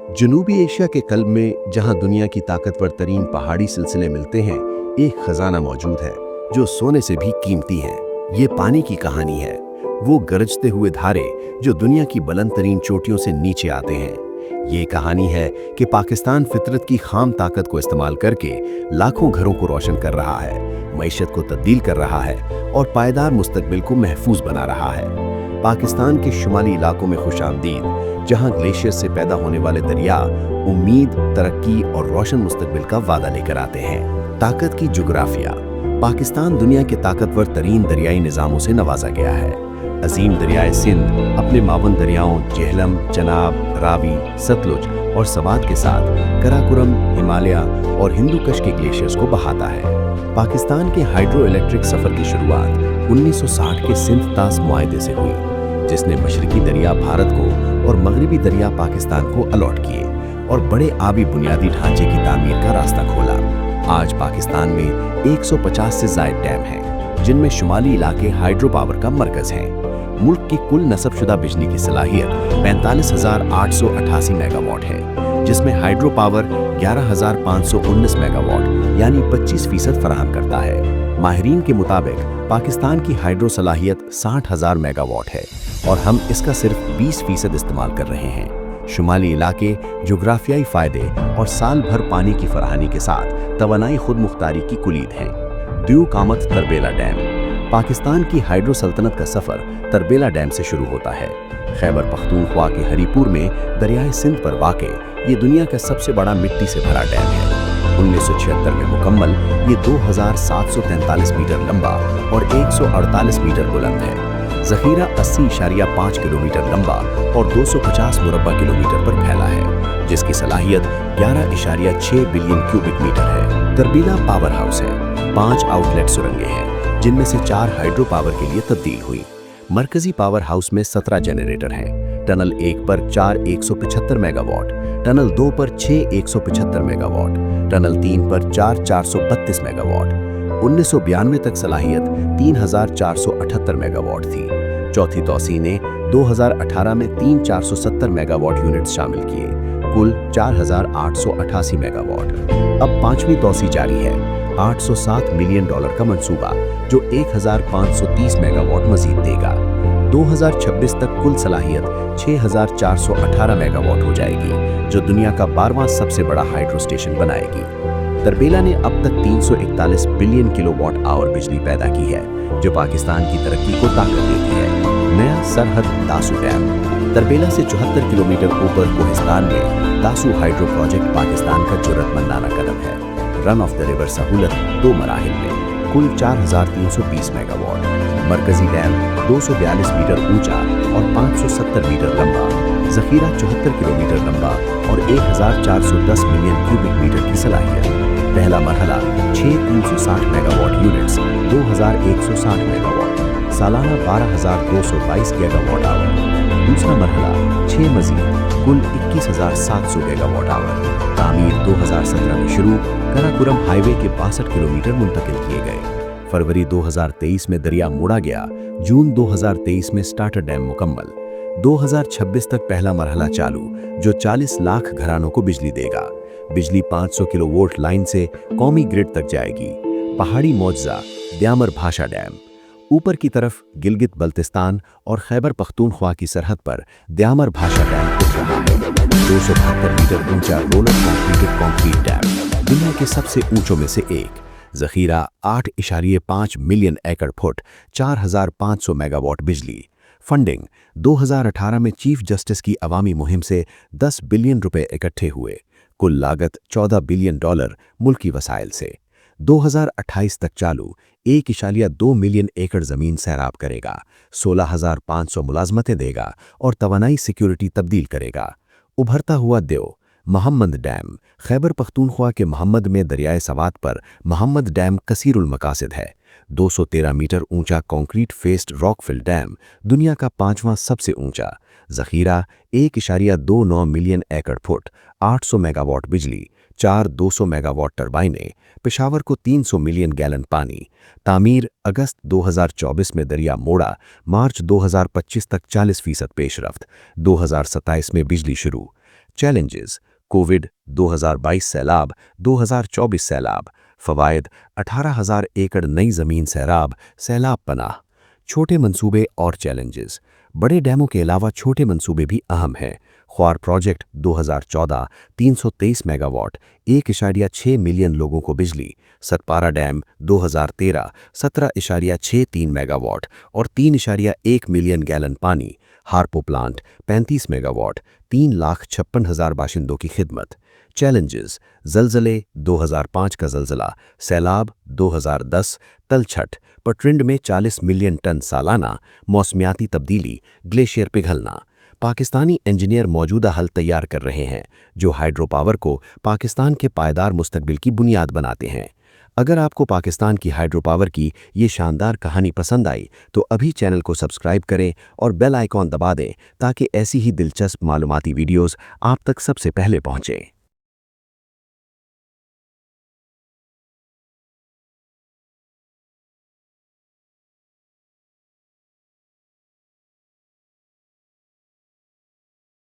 जनूबी एशिया के कल्ब में जहां दुनिया की ताकतवर तरीन पहाड़ी सिलसिले मिलते हैं, एक खजाना मौजूद है जो सोने से भी कीमती है। ये पानी की कहानी है, वो गरजते हुए धारे जो दुनिया की बुलंद तरीन चोटियों से नीचे आते हैं। ये कहानी है कि पाकिस्तान फितरत की खाम ताकत को इस्तेमाल करके लाखों घरों को रोशन कर रहा है, मईशत को तब्दील कर रहा है और पायदार मुस्तकबिल को महफूज बना रहा है। पाकिस्तान के शुमाली इलाकों में खुशामदीद, जहां ग्लेशियर से पैदा होने वाले दरिया उम्मीद, तरक्की और रोशन मुस्तकबिल का वादा लेकर आते हैं। ताकत की जुग्राफिया। पाकिस्तान दुनिया के ताकतवर तरीन दरियाई निज़ामों से नवाजा गया है। अजीम दरियाए सिंध अपने मावन दरियाओं झेलम, चनाब, रावी, सतलुज और सवात के साथ कराकोरम, हिमालय और हिंदुकश के ग्लेशियर्स को बहाता है। पाकिस्तान के हाइड्रो इलेक्ट्रिक सफर की शुरुआत 1960 के सिंध तास मुआहदे से हुई, जिसने मशरकी दरिया भारत को और मगरबी दरिया पाकिस्तान को अलॉट किए और बड़े आबी बुनियादी ढांचे की तामीर का रास्ता खोला। आज पाकिस्तान में 150 से ज़ायद डैम हैं, जिनमें शुमाली इलाके हाइड्रो पावर का मरकज हैं। मुल्क की कुल नस्बशुदा बिजली की सलाहियत 45,888 मेगावाट है, जिसमें हाइड्रो पावर 11,519 मेगावाट यानी 25% फराहम करता है। माहिरीन के मुताबिक पाकिस्तान की हाइड्रो सलाहियत 60,000 मेगावाट है और हम इसका सिर्फ 20% इस्तेमाल कर रहे हैं। शुमाली इलाके जोग्राफियाई फ़ायदे और साल भर पानी की फराहमी के साथ तवानाई खुद मुख्तारी की कुलीद हैं। द्यूक आमद तरबेला डैम। पाकिस्तान की हाइड्रो सल्तनत का सफ़र तरबेला डैम से शुरू होता है। खैबर पख्तूनख्वा के हरीपुर में दरियाए सिंध पर वाक़े ये दुनिया का सबसे बड़ा मिट्टी से भरा डैम है। 1976 में मुकम्मल, ये 2,743 मीटर लंबा और 148 मीटर बुलंद है। ज़ख़ीरा 80.5 किलोमीटर लंबा और 250 मुरब्बा किलोमीटर पर फैला है, जिसकी सलाहियत 11.6 बिलियन क्यूबिक मीटर है। तरबीला पावर हाउस है। 5 आउटलेट सुरंगें हैं, जिनमें से 4 हाइड्रो पावर के लिए तब्दील हुई। मरकजी पावर हाउस में 17 जनरेटर हैं। टनल 1 पर 4 175 मेगावाट, टनल 2 पर 6 175 मेगावाट, टनल 3 पर 4 432 मेगावाट। 1992 तक सलाहियत 3,478 मेगावाट थी। चौथी तौसी ने 2018 में 3 470 मेगावाट यूनिट्स शामिल किए, कुल 4,888 मेगावाट। अब 5वीं तौसी जारी है। $807 मिलियन का मंसूबा जो 1,530 मेगावाट मजीद देगा। 2026 तक कुल सलाहियत 6,418 मेगावाट हो जाएगी, जो दुनिया का 12वां सबसे बड़ा हाइड्रो स्टेशन बनाएगी। तरबेला ने अब तक 341 बिलियन किलोवाट आवर बिजली पैदा की है, जो पाकिस्तान की तरक्की को ताकत देती है। नया सरहद दासू डैम। तरबेला से 74 किलोमीटर ऊपर कोहिस्तान में दासू हाइड्रो प्रोजेक्ट पाकिस्तान का जुर्रतमंदाना कदम है। रन ऑफ द रिवर सहूलत 2 मराहिल में, कुल 4,320 मेगावाट। मरकजी डैम 242 मीटर ऊंचा और 570 मीटर लंबा, ज़ख़ीरा 74 किलोमीटर लंबा और 1,410 मिलियन क्यूबिक मीटर की सलाहियत। पहला मरहला 6,360 मेगावाट यूनिट्स 2,160 मेगावाट, सालाना 12,222 गीगावाट आवर। दूसरा मरहला 6 मजीद, कुल 21,700 गीगावाट आवर। तामीर 2017 में शुरू, कराकोरम हाईवे के 62 किलोमीटर मुंतकिल किए गए। फरवरी 2023 में दरिया मोड़ा गया। जून 2023 में स्टार्टर डैम मुकम्मल। 2026 तक पहला मरहला चालू, जो 40 लाख घरानों को बिजली देगा। बिजली 500 किलोवोल्ट लाइन से कौमी ग्रिड तक जाएगी। पहाड़ी मौजज़ा द्यामर भाषा डैम। ऊपर की तरफ गिलगित बल्तिस्तान और खैबर पख्तूनख्वा की सरहद पर द्यामर भाषा डैम उठ रहा है। 272 मीटर ऊंचा रोलर कॉन्क्रीट डैम, दुनिया के सबसे ऊंचों में से एक। ज़ख़ीरा 8.5 मिलियन एकड़ फुट, 4,500 मेगावाट बिजली। फंडिंग 2018 में चीफ जस्टिस की अवामी मुहिम से 10 बिलियन रुपए इकट्ठे हुए। कुल लागत $14 बिलियन मुल्की वसाइल से। 2028 तक चालू, 1.2 मिलियन एकड़ ज़मीन सैराब करेगा, 16,500 मुलाजमतें देगा और तवानाई सिक्योरिटी तब्दील करेगा। उभरता हुआ देव मोहम्मद डैम। खैबर पख्तूनख्वा के मोहम्मद में दरियाए सवात पर मोहम्मद डैम कसीरुल मकासिद है। 213 मीटर ऊंचा कंक्रीट फेस्ड रॉकफिल डैम, दुनिया का 5वां सबसे ऊंचा। ज़ख़ीरा 1.29 मिलियन एकड़ फुट, 800 मेगावाट बिजली, 4 200 मेगावाट टरबाइनें, पेशावर को 300 मिलियन गैलन पानी। तामीर अगस्त 2024 में दरिया मोड़ा, मार्च 2025 तक 40% पेशरफ्त, 2027 में बिजली शुरू। चैलेंजेस: कोविड, 2022 सैलाब, 2024 सैलाब। फवायद: 18,000 एकड़ नई जमीन सैलाब पनाह। छोटे मंसूबे और चैलेंजेस: बड़े डैमों के अलावा छोटे मंसूबे भी अहम हैं। ख्वार प्रोजेक्ट 2014 323 मेगावाट, 1.6 मिलियन लोगों को बिजली। सतपारा डैम 2013 17.63 मेगावाट और 3.1 मिलियन गैलन पानी। हारपो प्लांट 35 मेगावाट, 3,56,000 बाशिंदों की खिदमत। चैलेंजेस: जलजले, 2005 का जलजला। सैलाब 2010, तलछट, पटरिंड में 40 मिलियन टन सालाना। मौसमियाती तब्दीली, ग्लेशियर पिघलना। पाकिस्तानी इंजीनियर मौजूदा हल तैयार कर रहे हैं जो हाइड्रो पावर को पाकिस्तान के पायदार मुस्तकबिल की बुनियाद बनाते हैं। अगर आपको पाकिस्तान की हाइड्रो पावर की ये शानदार कहानी पसंद आई तो अभी चैनल को सब्सक्राइब करें और बेल आइकॉन दबा दें ताकि ऐसी ही दिलचस्प मालूमाती वीडियोस आप तक सबसे पहले पहुंचें।